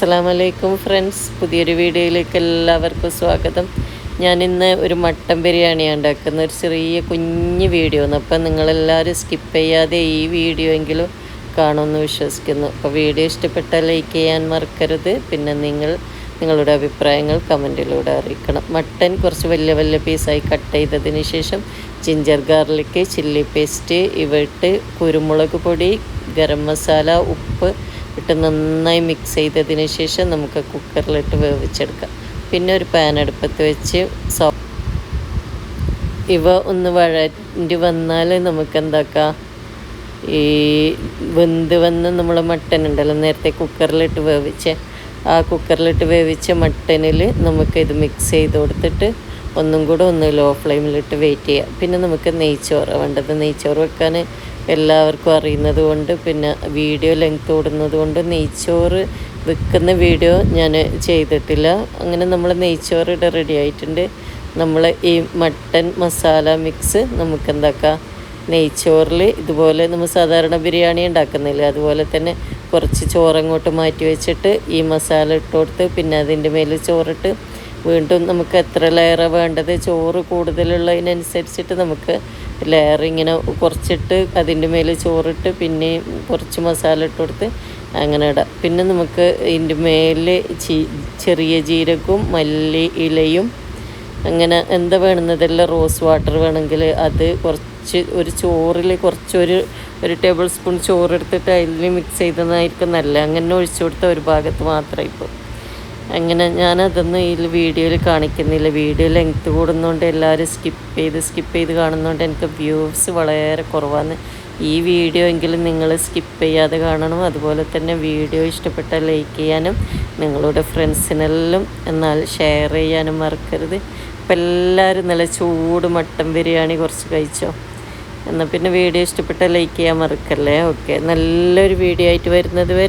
അസ്സലാമലൈക്കും ഫ്രണ്ട്സ്, പുതിയൊരു വീഡിയോയിലേക്ക് എല്ലാവർക്കും സ്വാഗതം. ഞാനിന്ന് ഒരു മട്ടൻ ബിരിയാണിയാണ് ഉണ്ടാക്കുന്ന ഒരു ചെറിയ കുഞ്ഞ് വീഡിയോ ആണ്. അപ്പം നിങ്ങളെല്ലാവരും സ്കിപ്പ് ചെയ്യാതെ ഈ വീഡിയോ എങ്കിലും കാണുമെന്ന് വിശ്വസിക്കുന്നു. അപ്പോൾ വീഡിയോ ഇഷ്ടപ്പെട്ടാൽ ലൈക്ക് ചെയ്യാൻ മറക്കരുത്. പിന്നെ നിങ്ങളുടെ അഭിപ്രായങ്ങൾ കമൻറ്റിലൂടെ അറിയിക്കണം. മട്ടൻ കുറച്ച് വലിയ വലിയ പീസായി കട്ട് ചെയ്തതിന് ശേഷം ജിഞ്ചർ ഗാർലിക്ക്, ചില്ലി പേസ്റ്റ് ഇവ ഇട്ട് കുരുമുളക് പൊടി, ഗരം മസാല, ഉപ്പ് ഇട്ട് നന്നായി മിക്സ് ചെയ്തതിന് ശേഷം നമുക്ക് കുക്കറിലിട്ട് വേവിച്ചെടുക്കാം. പിന്നെ ഒരു പാൻ അടുപ്പത്ത് വെച്ച് ഇവ ഒന്ന് വഴറ്റി വന്നാൽ നമുക്ക് എന്താക്കാം, ഈ വന്ന് നമ്മൾ മട്ടൻ ഉണ്ടല്ലോ നേരത്തെ കുക്കറിലിട്ട് വേവിച്ച മട്ടനിൽ നമുക്കിത് മിക്സ് ചെയ്ത് കൊടുത്തിട്ട് ഒന്നും കൂടെ ഒന്ന് ലോ ഫ്ലെയിമിലിട്ട് വെയിറ്റ് ചെയ്യാം. പിന്നെ നമുക്ക് നെയ്ച്ചോറ് വേണ്ടത്. നെയ്ച്ചോറ് വെക്കാൻ എല്ലാവർക്കും അറിയുന്നത് കൊണ്ട്, പിന്നെ വീഡിയോ ലെങ്ത് കൂടുന്നത് കൊണ്ട് നെയ്ച്ചോറ് വെക്കുന്ന വീഡിയോ ഞാൻ ചെയ്തിട്ടില്ല. അങ്ങനെ നമ്മൾ നെയ്ച്ചോറ് റെഡി ആയിട്ടുണ്ട്. നമ്മൾ ഈ മട്ടൻ മസാല മിക്സ് നമുക്ക് എന്താക്കാം, നെയ്ച്ചോറിൽ ഇതുപോലെ നമ്മൾ സാധാരണ ബിരിയാണി ഉണ്ടാക്കുന്നില്ല അതുപോലെ തന്നെ കുറച്ച് ചോറങ്ങോട്ട് മാറ്റി വെച്ചിട്ട് ഈ മസാല ഇട്ട് കൊടുത്ത് പിന്നെ അതിൻ്റെ മേൽ ചോറിട്ട് വീണ്ടും നമുക്ക് എത്ര ലെയറാണ് വേണ്ടത്, ചോറ് കൂടുതലുള്ളതിനനുസരിച്ചിട്ട് നമുക്ക് ലെയർ ഇങ്ങനെ കുറച്ചിട്ട് അതിൻ്റെ മേൽ ചോറിട്ട് പിന്നെ കുറച്ച് മസാല ഇട്ട് കൊടുത്ത് അങ്ങനെ ഇടാം. പിന്നെ നമുക്ക് ഇതിൻ്റെ മേൽ ചെറിയ ജീരകവും മല്ലി ഇലയും അങ്ങനെ എന്താ വേണമെന്നതെല്ലാം, റോസ് വാട്ടർ വേണമെങ്കിൽ അത് കുറച്ച് ഒരു ചോറിൽ ഒരു ടേബിൾ സ്പൂൺ ചോറെടുത്തിട്ട് അതിൽ മിക്സ് ചെയ്തതായിരിക്കും നല്ല. അങ്ങനെ ഒഴിച്ചു കൊടുത്ത ഒരു ഭാഗത്ത് മാത്രമേ ഇപ്പോൾ അങ്ങനെ ഞാനതൊന്നും ഈ വീഡിയോയിൽ കാണിക്കുന്നില്ല. വീഡിയോ ലെങ്ത്ത് കൂടുന്നതുകൊണ്ട് എല്ലാവരും സ്കിപ്പ് ചെയ്ത് കാണുന്നതുകൊണ്ട് എനിക്ക് വ്യൂസ് വളരെ കുറവാണ്. ഈ വീഡിയോ എങ്കിലും നിങ്ങൾ സ്കിപ്പ് ചെയ്യാതെ കാണണം. അതുപോലെ തന്നെ വീഡിയോ ഇഷ്ടപ്പെട്ടാൽ ലൈക്ക് ചെയ്യാനും നിങ്ങളുടെ ഫ്രണ്ട്സിനെല്ലാം എന്നാൽ ഷെയർ ചെയ്യാനും മറക്കരുത്. അപ്പോൾ എല്ലാവരും നല്ല ചൂട് മട്ടൻ ബിരിയാണി കുറച്ച് കഴിച്ചോ. എന്നാൽ പിന്നെ വീഡിയോ ഇഷ്ടപ്പെട്ടാൽ ലൈക്ക് ചെയ്യാൻ മറക്കല്ലേ. ഓക്കെ, നല്ലൊരു വീഡിയോ ആയിട്ട് വരുന്നത് വരെ